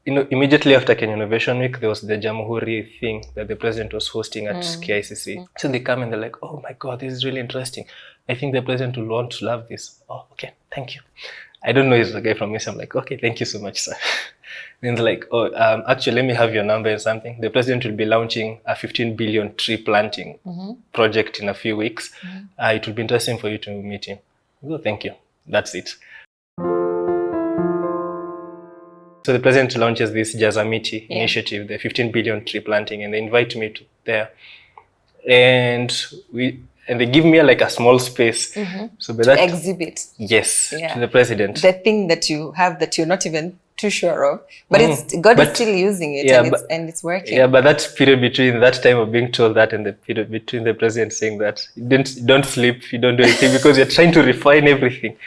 immediately after Kenya Innovation Week, there was the Jamhuri thing that the president was hosting at KICC. So they come and they're like, oh my God, this is really interesting. I think the president will want to love this. Oh, okay, thank you. I don't know, he's the guy from me. So I'm like, okay, thank you so much, sir. Then they're like, oh, actually, let me have your number and something. The president will be launching a 15 billion tree planting project in a few weeks. It will be interesting for you to meet him. Oh, thank you. That's it. So the president launches this Jazamiti initiative, the 15 billion tree planting, and they invite me to there. And they give me like a small space. So by that exhibit. Yes, to the president. The thing that you have that you're not even too sure of, but God is still using it, and it's working. Yeah, but that period between that time of being told that and the period between the president saying that, don't sleep, you don't do anything, because you're trying to refine everything.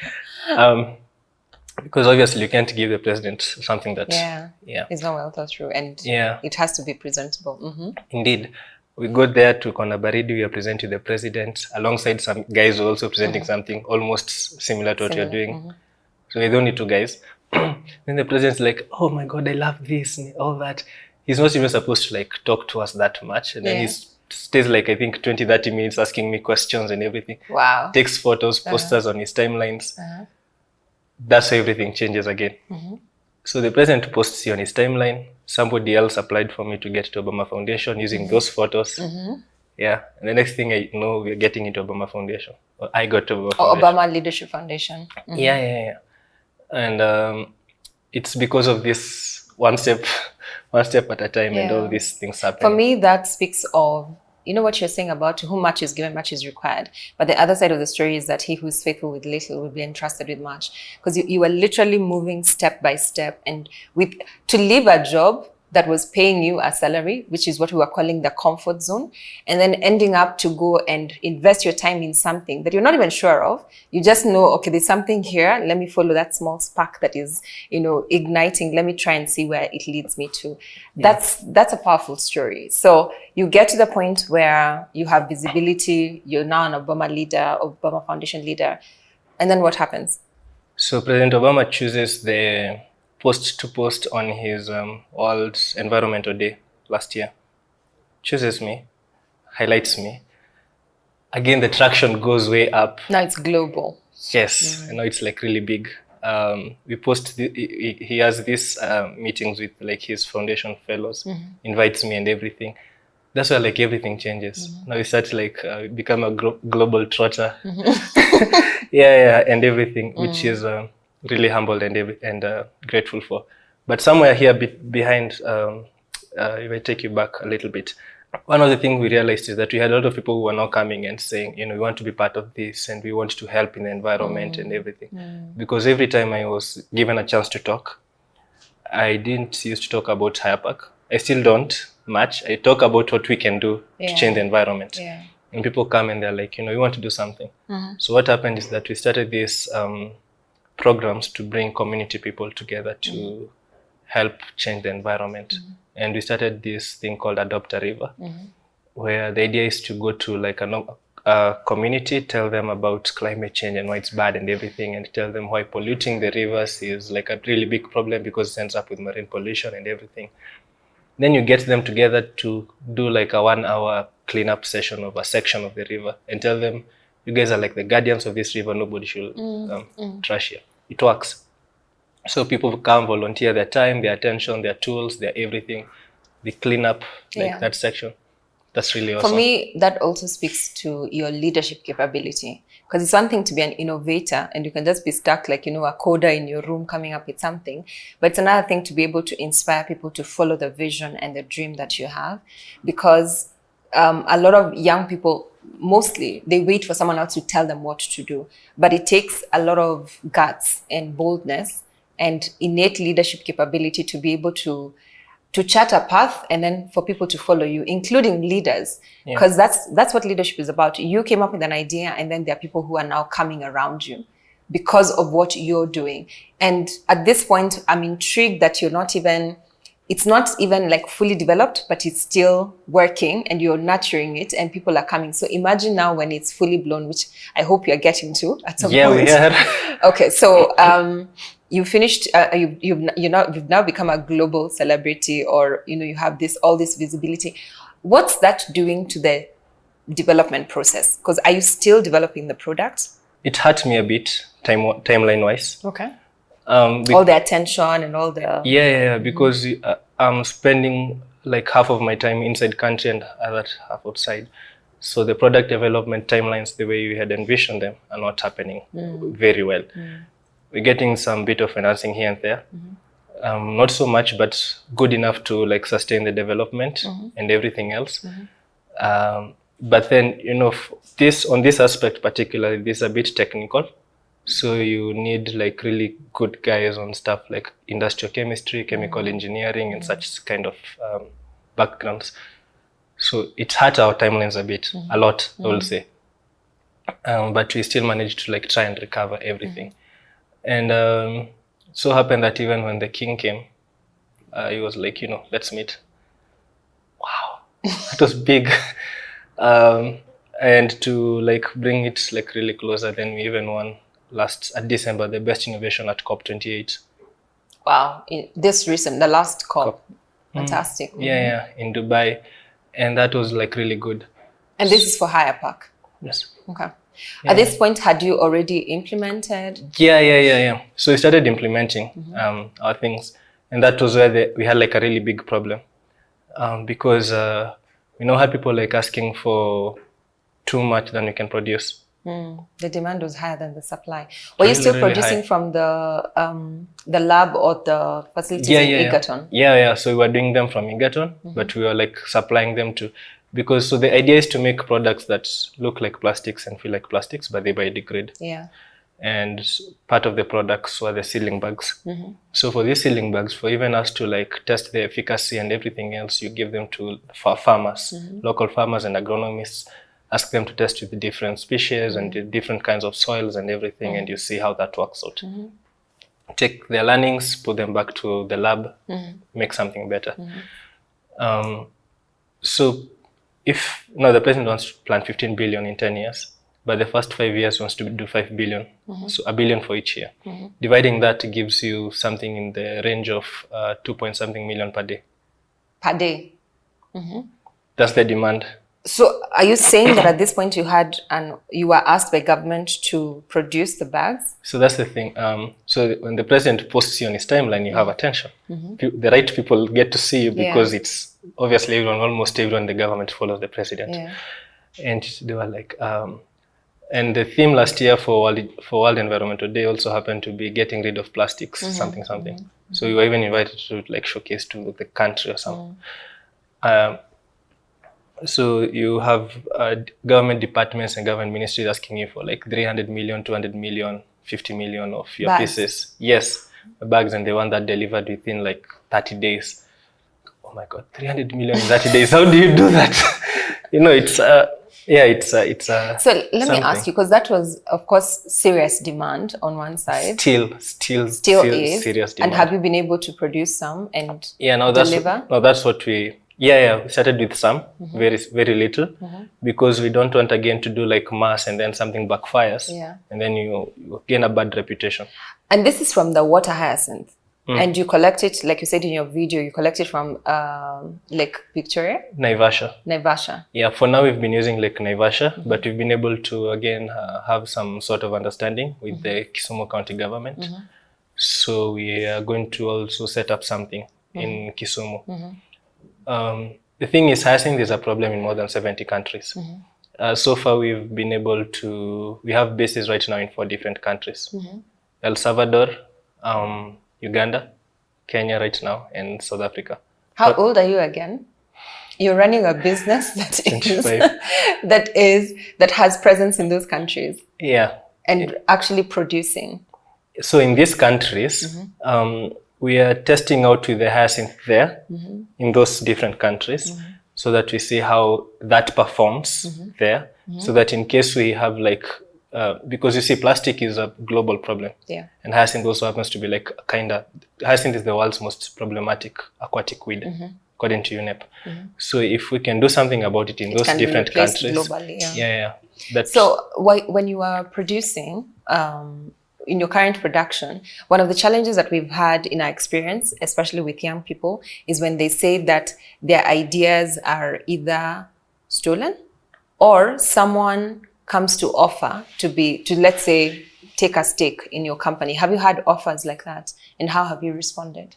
Because obviously you can't give the president something that is not well thought through, and it has to be presentable. Indeed. We go there to Konabaridi, we are presenting the president alongside some guys who are also presenting something almost similar to what you're doing. So there's only two guys. Then the president's like, oh my God, I love this and all that. He's not even supposed to like talk to us that much. And then he stays like, I think 20-30 minutes asking me questions and everything. Wow. Takes photos, posters on his timelines. That's how everything changes again. So the president posts you on his timeline. Somebody else applied for me to get to Obama Foundation using those photos. Yeah. And the next thing I know, we're getting into Obama Foundation. Or I got to Obama Foundation. Obama Leadership Foundation. Yeah. And it's because of this one step at a time and all these things happen. For me, that speaks of, you know what you're saying about to whom much is given, much is required. But the other side of the story is that he who is faithful with little will be entrusted with much. Because you are literally moving step by step. And to leave a job that was paying you a salary, which is what we were calling the comfort zone, and then ending up to go and invest your time in something that you're not even sure of. You just know, okay, there's something here. Let me follow that small spark that is, igniting. Let me try and see where it leads me to. That's a powerful story. So you get to the point where you have visibility. You're now an Obama leader, Obama Foundation leader. And then what happens? So President Obama chooses the post to post on his World Environmental Day last year. Chooses me, highlights me. Again, the traction goes way up. Now it's global. Yes, I know it's like really big. We post, he has these meetings with like his foundation fellows, invites me and everything. That's where like everything changes. Now we start like become a global trotter. And everything, which is really humbled and grateful for. But somewhere here behind, if I take you back a little bit, one of the things we realized is that we had a lot of people who were now coming and saying, we want to be part of this and we want to help in the environment and everything. Because every time I was given a chance to talk, I didn't used to talk about Hyapak. I still don't much. I talk about what we can do to change the environment. And people come and they're like, we want to do something. So what happened is that we started this programs to bring community people together to help change the environment. And we started this thing called Adopt a River, where the idea is to go to like a community, tell them about climate change and why it's bad and everything, and tell them why polluting the rivers is like a really big problem because it ends up with marine pollution and everything. Then you get them together to do like a 1-hour cleanup session of a section of the river and tell them, you guys are like the guardians of this river, nobody should trash here. It works. So people come, volunteer their time, their attention, their tools, their everything. They clean up like that section. That's really awesome. For me, that also speaks to your leadership capability. Because it's one thing to be an innovator and you can just be stuck like, a coder in your room coming up with something. But it's another thing to be able to inspire people to follow the vision and the dream that you have. Because a lot of young people, mostly, they wait for someone else to tell them what to do. But it takes a lot of guts and boldness and innate leadership capability to be able to chart a path and then for people to follow you, including leaders. Because that's what leadership is about. You came up with an idea and then there are people who are now coming around you because of what you're doing. And at this point, I'm intrigued that it's not even like fully developed, but it's still working and you're nurturing it and people are coming. So imagine now when it's fully blown, which I hope you're getting to at some point. Yeah, we are. Okay, so you finished, you've now become a global celebrity, or you have all this visibility. What's that doing to the development process? Because are you still developing the product? It hurt me a bit timeline wise. Okay. All the attention and all the because I'm spending like half of my time inside country and other half outside. So the product development timelines, the way we had envisioned them, are not happening very well. We're getting some bit of financing here and there. Not so much, but good enough to like sustain the development and everything else. But then, on this aspect particularly, this is a bit technical. So you need like really good guys on stuff like industrial chemistry, chemical engineering, and such kind of backgrounds. So it hurt our timelines a bit, a lot, I will say. But we still managed to like try and recover everything. And so happened that even when the king came, he was like, let's meet. Wow, that was big. And to like bring it like really closer, then we even won last December the best innovation at COP28. Wow, the last COP. Fantastic. Yeah, in Dubai, and that was like really good. And this is for Hyapak. Yes. Okay. At this point, had you already implemented? Yeah. So we started implementing our things, and that was where we had like a really big problem, because we had people like asking for too much than we can produce. The demand was higher than the supply. Were you still producing from the lab or the facilities in Egerton? Yeah. So we were doing them from Egerton, but we were like supplying them to, because so the idea is to make products that look like plastics and feel like plastics, but they biodegrade. Yeah. And part of the products were the sealing bags. So for these sealing bags, for even us to like test the efficacy and everything else, you give them to farmers, local farmers and agronomists. Ask them to test with the different species and the different kinds of soils and everything, and you see how that works out. Take their learnings, put them back to the lab, make something better. So if the president wants to plant 15 billion in 10 years, but the first 5 years wants to do 5 billion, so $1 billion for each year. Dividing that gives you something in the range of 2-point-something million per day. Per day? That's the demand. So are you saying that at this point you were asked by government to produce the bags? So that's the thing. So when the president posts you on his timeline, you have attention. The right people get to see you because it's obviously almost everyone in the government follows the president. Yeah. And they were like, and the theme last year for World Environmental Day also happened to be getting rid of plastics, something. So we were even invited to like showcase to the country or something. So you have government departments and government ministries asking you for like 300 million, 200 million, 50 million of your pieces. Yes, the bags, and they want that delivered within like 30 days. Oh my God, 300 million in 30 days. How do you do that? It's So let me ask you, because that was, of course, serious demand on one side. Still is serious demand. And have you been able to produce some and deliver? That's what we... Yeah, we started with some, very, very little, because we don't want again to do like mass and then something backfires, and then you gain a bad reputation. And this is from the water hyacinth, and you collect it, like you said in your video, you collect it from Lake Victoria? Naivasha. Yeah, for now we've been using Lake Naivasha, but we've been able to again have some sort of understanding with the Kisumu County government. So we are going to also set up something in Kisumu. The thing is, hyacinth is a problem in more than 70 countries. So far, we've been able to... We have bases right now in 4 different countries. El Salvador, Uganda, Kenya right now, and South Africa. How old are you again? You're running a business that has presence in those countries. Yeah. And actually producing. So in these countries... we are testing out with the hyacinth there in those different countries so that we see how that performs there. So that in case we have like, because you see plastic is a global problem. Yeah. And hyacinth also happens to be like hyacinth is the world's most problematic aquatic weed, according to UNEP. So if we can do something about it in those different countries. Globally, yeah. So when you are producing, in your current production, one of the challenges that we've had in our experience, especially with young people, is when they say that their ideas are either stolen or someone comes to offer to let's say, take a stake in your company. Have you had offers like that? And how have you responded?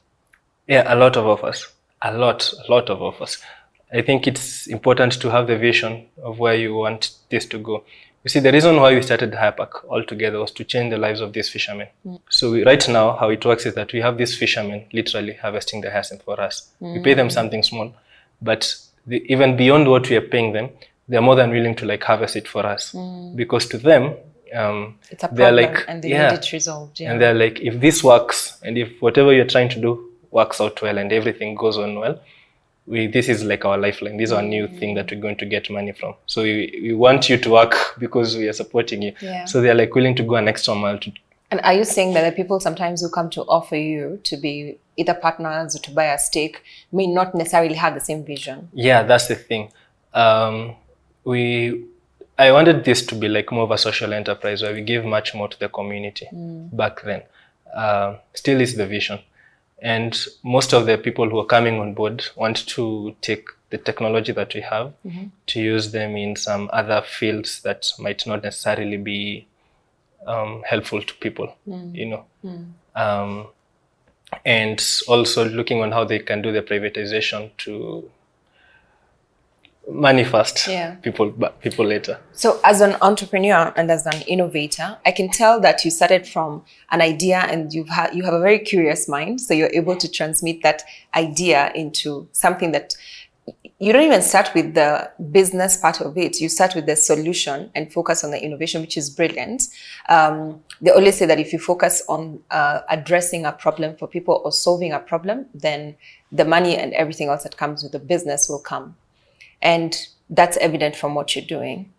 Yeah, a lot of offers. A lot of offers. I think it's important to have the vision of where you want this to go. You see, the reason why we started Hyapak altogether was to change the lives of these fishermen. So right now, how it works is that we have these fishermen literally harvesting the hyacinth for us. We pay them something small, but even beyond what we are paying them, they're more than willing to like harvest it for us. Because to them, it's a problem, they're like, and they need it resolved. And they're like, if this works, and if whatever you're trying to do works out well and everything goes on well, this is like our lifeline. This is our new thing that we're going to get money from. So we want you to work because we are supporting you. So they're like willing to go an extra mile. And are you saying that the people sometimes who come to offer you to be either partners or to buy a stake may not necessarily have the same vision? Yeah, that's the thing. I wanted this to be like more of a social enterprise where we give much more to the community back then. Still is the vision. And most of the people who are coming on board want to take the technology that we have to use them in some other fields that might not necessarily be helpful to people, you know. And also looking on how they can do the privatization to money first, people later. So as an entrepreneur and as an innovator, I can tell that you started from an idea and you have a very curious mind. So you're able to transmit that idea into something that you don't even start with the business part of it. You start with the solution and focus on the innovation, which is brilliant. They always say that if you focus on addressing a problem for people or solving a problem, then the money and everything else that comes with the business will come. And that's evident from what you're doing.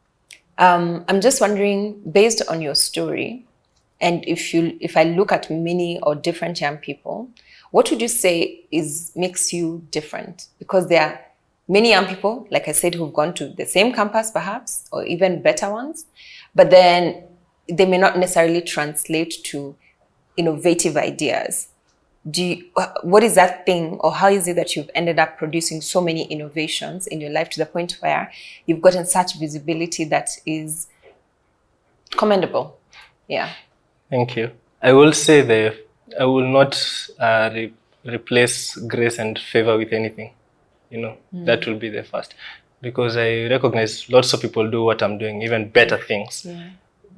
I'm just wondering, based on your story, and if I look at many or different young people, what would you say makes you different? Because there are many young people, like I said, who've gone to the same campus perhaps, or even better ones, but then they may not necessarily translate to innovative ideas. What is that thing, or how is it that you've ended up producing so many innovations in your life to the point where you've gotten such visibility that is commendable? Yeah. Thank you. I will say I will not replace grace and favor with anything. You know, that will be the first. Because I recognize lots of people do what I'm doing, even better things,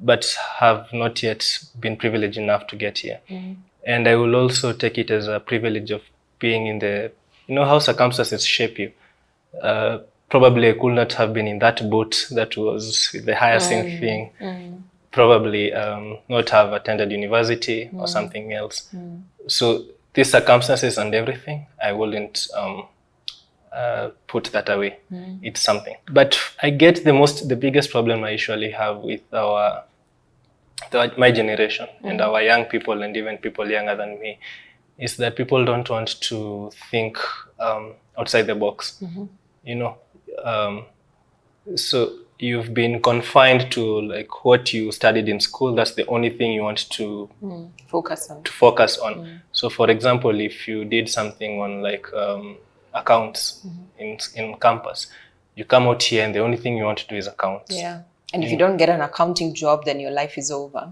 but have not yet been privileged enough to get here. And I will also take it as a privilege of being in how circumstances shape you. Probably I could not have been in that boat that was the Hyacinth thing. Probably not have attended university or something else. So these circumstances and everything, I wouldn't put that away. It's something. But I get the biggest problem I usually have with my generation and our young people and even people younger than me is that people don't want to think outside the box. You know, so you've been confined to like what you studied in school. That's the only thing you want to focus on. So for example, if you did something on like accounts in campus, you come out here and the only thing you want to do is accounts. And if you don't get an accounting job, then your life is over.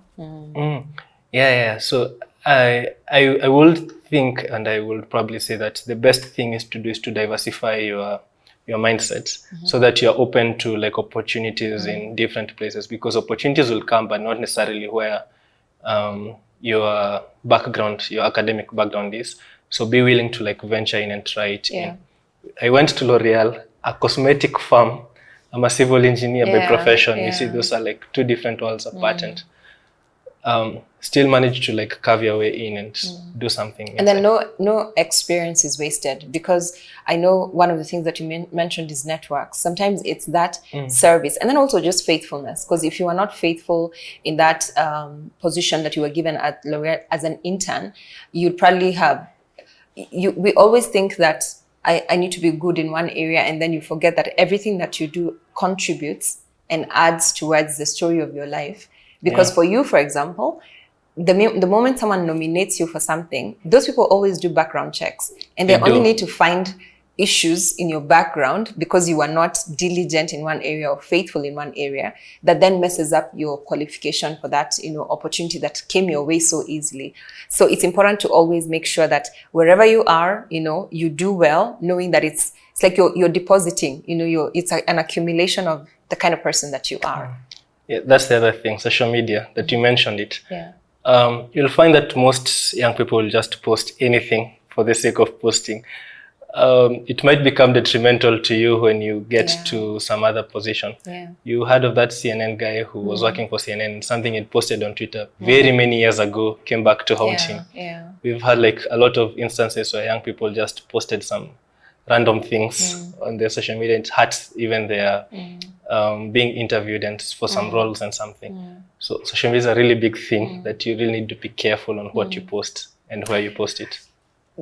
So I will think, and I will probably say that the best thing is to diversify your mindset so that you're open to like opportunities in different places, because opportunities will come, but not necessarily where your background, your academic background is. So be willing to like venture in and try it. I went to L'Oreal, a cosmetic firm. I'm a civil engineer by profession. You see, those are like two different worlds apart, and still managed to like carve your way in and do something. And then no experience is wasted, because I know one of the things that you mentioned is networks. Sometimes it's that service, and then also just faithfulness. Because if you are not faithful in that position that you were given at L'Oreal as an intern, you'd probably have. We always think that I need to be good in one area, and then you forget that everything that you do contributes and adds towards the story of your life. Because for you, for example, the moment someone nominates you for something, those people always do background checks, and they only need to find issues in your background because you are not diligent in one area or faithful in one area, that then messes up your qualification for that, opportunity that came your way so easily. So it's important to always make sure that wherever you are, you do well, knowing that it's like you're depositing, it's an accumulation of the kind of person that you are. Yeah, that's the other thing, social media, that you mentioned it. Yeah. You'll find that most young people will just post anything for the sake of posting. It might become detrimental to you when you get to some other position. Yeah. You heard of that CNN guy who was working for CNN, something he posted on Twitter very many years ago came back to haunt him. Yeah. We've had like a lot of instances where young people just posted some random things on their social media. It hurts even their being interviewed and for some roles and something. So social media is a really big thing that you really need to be careful on what you post and where you post it.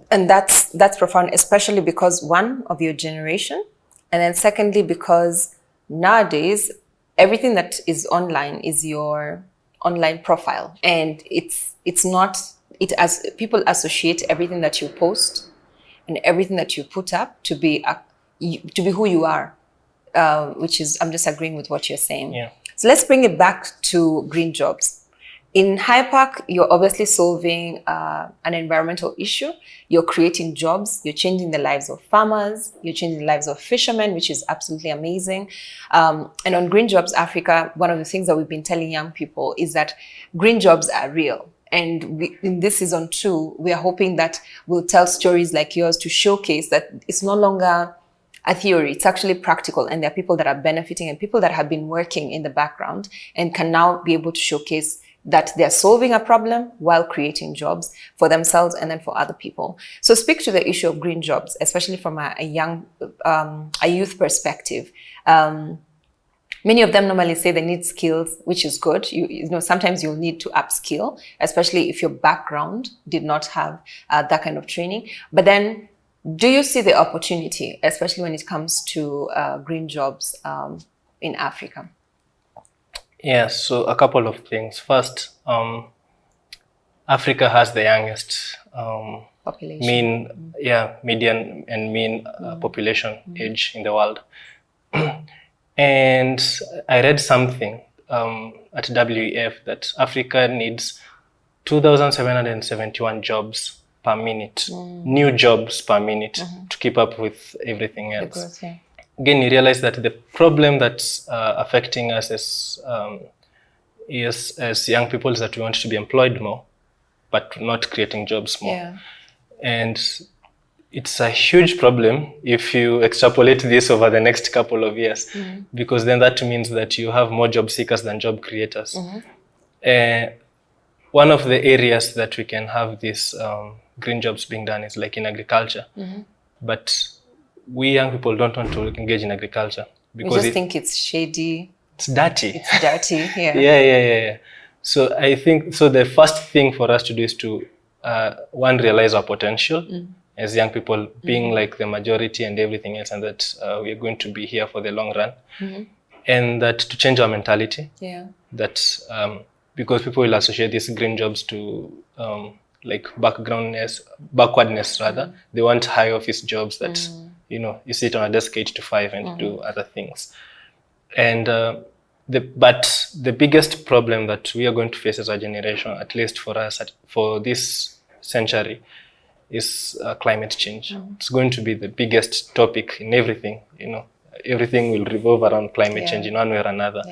And that's profound, especially because one, of your generation, and then secondly, because nowadays everything that is online is your online profile, and it's not, as people associate everything that you post and everything that you put up to be who you are, which is, I'm just agreeing with what you're saying. Yeah. So let's bring it back to green jobs. In Hyapak, you're obviously solving an environmental issue. You're creating jobs. You're changing the lives of farmers. You're changing the lives of fishermen, which is absolutely amazing. And on Green Jobs Africa, one of the things that we've been telling young people is that green jobs are real. And in this season 2, we are hoping that we'll tell stories like yours to showcase that it's no longer a theory, it's actually practical, and there are people that are benefiting and people that have been working in the background and can now be able to showcase that they're solving a problem while creating jobs for themselves and then for other people. So speak to the issue of green jobs, especially from a youth perspective. Many of them normally say they need skills, which is good. You know, sometimes you'll need to upskill, especially if your background did not have that kind of training. But then, do you see the opportunity, especially when it comes to green jobs in Africa? Yeah, so a couple of things. First, Africa has the youngest population. median and mean population age in the world. And I read something at WEF that Africa needs 2,771 jobs per minute, new jobs per minute to keep up with everything else. Growth, yeah. Again, you realize that the problem that's affecting us as young people is that we want to be employed more, but not creating jobs more. Yeah. And it's a huge problem if you extrapolate this over the next couple of years, because then that means that you have more job seekers than job creators. One of the areas that we can have these green jobs being done is like in agriculture. But we young people don't want to engage in agriculture because we just think it's shady. It's dirty. It's dirty, yeah. Yeah. So I think, so the first thing for us to do is to, one, realize our potential as young people, being like the majority and everything else, and that we are going to be here for the long run. And that to change our mentality. Yeah. That because people will associate these green jobs to like backwardness rather. They want high office jobs that, you know, you sit on a desk 8 to 5 and do other things. And but the biggest problem that we are going to face as a generation, at least for us, for this century, is climate change. It's going to be the biggest topic in everything. You know, everything will revolve around climate change in one way or another.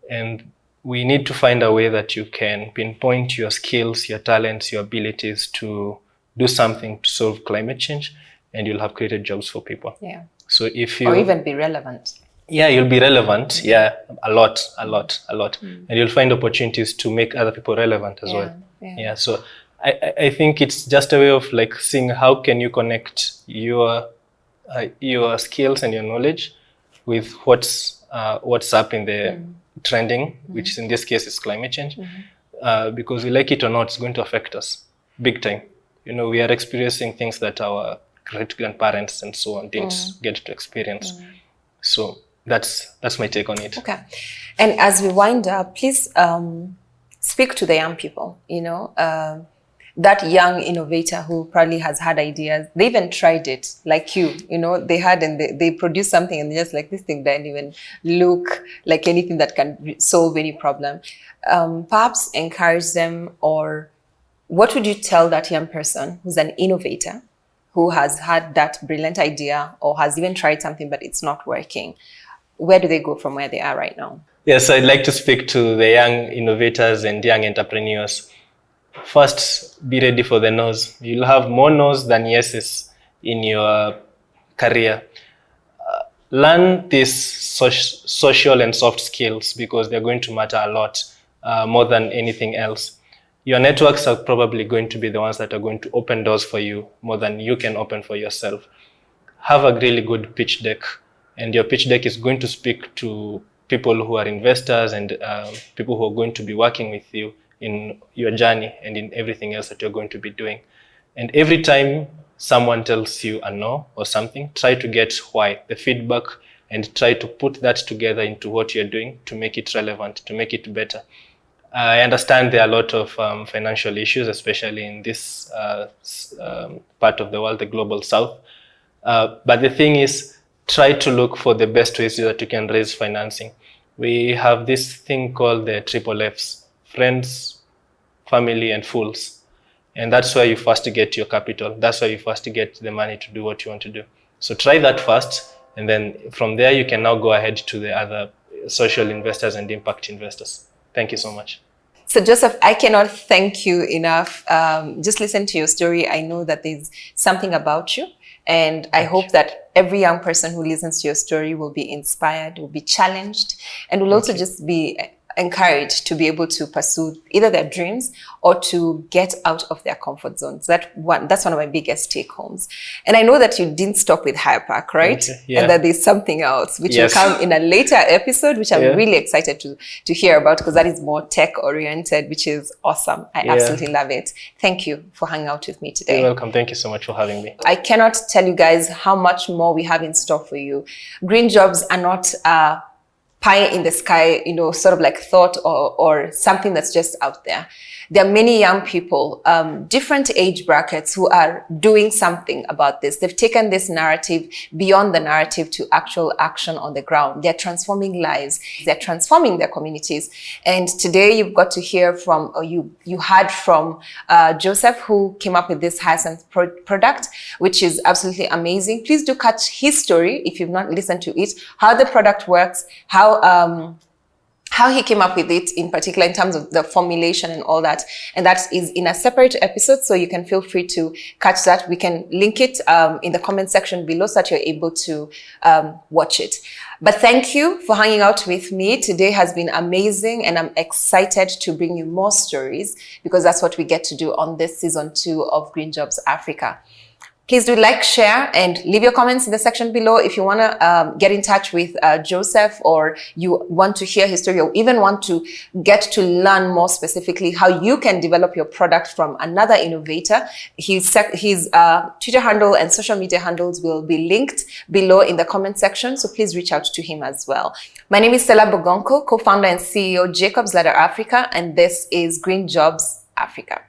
And we need to find a way that you can pinpoint your skills, your talents, your abilities to do something to solve climate change, and you'll have created jobs for people. Yeah. So if you, or even be relevant. Yeah, you'll be relevant. Yeah, a lot. And you'll find opportunities to make other people relevant as well. Yeah. So I think it's just a way of like seeing how can you connect your skills and your knowledge with what's up in the trending, which in this case is climate change. Because we like it or not, it's going to affect us big time. You know, we are experiencing things that our great-grandparents and so on didn't get to experience. So that's my take on it. Okay. And as we wind up, please speak to the young people, that young innovator who probably has had ideas. They even tried it, like they had, and they produced something, and they're just like, this thing doesn't even look like anything that can solve any problem. Perhaps encourage them, or what would you tell that young person who's an innovator, who has had that brilliant idea or has even tried something, but it's not working? Where do they go from where they are right now? Yes, I'd like to speak to the young innovators and young entrepreneurs. First, be ready for the no's. You'll have more no's than yeses in your career. Learn these social and soft skills, because they're going to matter a lot, more than anything else. Your networks are probably going to be the ones that are going to open doors for you more than you can open for yourself. Have a really good pitch deck, and your pitch deck is going to speak to people who are investors and people who are going to be working with you in your journey and in everything else that you're going to be doing. And every time someone tells you a no or something, try to get why, the feedback, and try to put that together into what you're doing to make it relevant, to make it better. I understand there are a lot of financial issues, especially in this part of the world, the global south. But the thing is, try to look for the best ways so that you can raise financing. We have this thing called the triple Fs: friends, family, and fools. And that's where you first get your capital. That's where you first get the money to do what you want to do. So try that first, and then from there you can now go ahead to the other social investors and impact investors. Thank you so much. So Joseph, I cannot thank you enough. Just listen to your story. I know that there's something about you. And I hope that every young person who listens to your story will be inspired, will be challenged, and will also just be encouraged to be able to pursue either their dreams or to get out of their comfort zones. That's one of my biggest take homes. And I know that you didn't stop with Hyapak, right? Okay, yeah. And that there's something else which will come in a later episode, which I'm really excited to hear about, because that is more tech oriented, which is awesome. I absolutely love it. Thank you for hanging out with me today. You're welcome. Thank you so much for having me. I cannot tell you guys how much more we have in store for you. Green jobs are not pie in the sky, sort of like thought or something that's just out there. There are many young people, different age brackets, who are doing something about this. They've taken this narrative beyond the narrative to actual action on the ground. They're transforming lives. They're transforming their communities. And today you've got to hear from, or you heard from Joseph, who came up with this Hyacinth product, which is absolutely amazing. Please do catch his story if you've not listened to it, how the product works, how he came up with it in particular in terms of the formulation and all that. And that is in a separate episode, so you can feel free to catch that. We can link it in the comment section below so that you're able to watch it. But thank you for hanging out with me. Today has been amazing, and I'm excited to bring you more stories, because that's what we get to do on this season 2 of Green Jobs Africa. Please do like, share, and leave your comments in the section below if you want to get in touch with Joseph, or you want to hear his story, or even want to get to learn more specifically how you can develop your product from another innovator. His Twitter handle and social media handles will be linked below in the comment section, so please reach out to him as well. My name is Sellah Bogonko, co-founder and CEO Jacob's Ladder Africa, and this is Green Jobs Africa.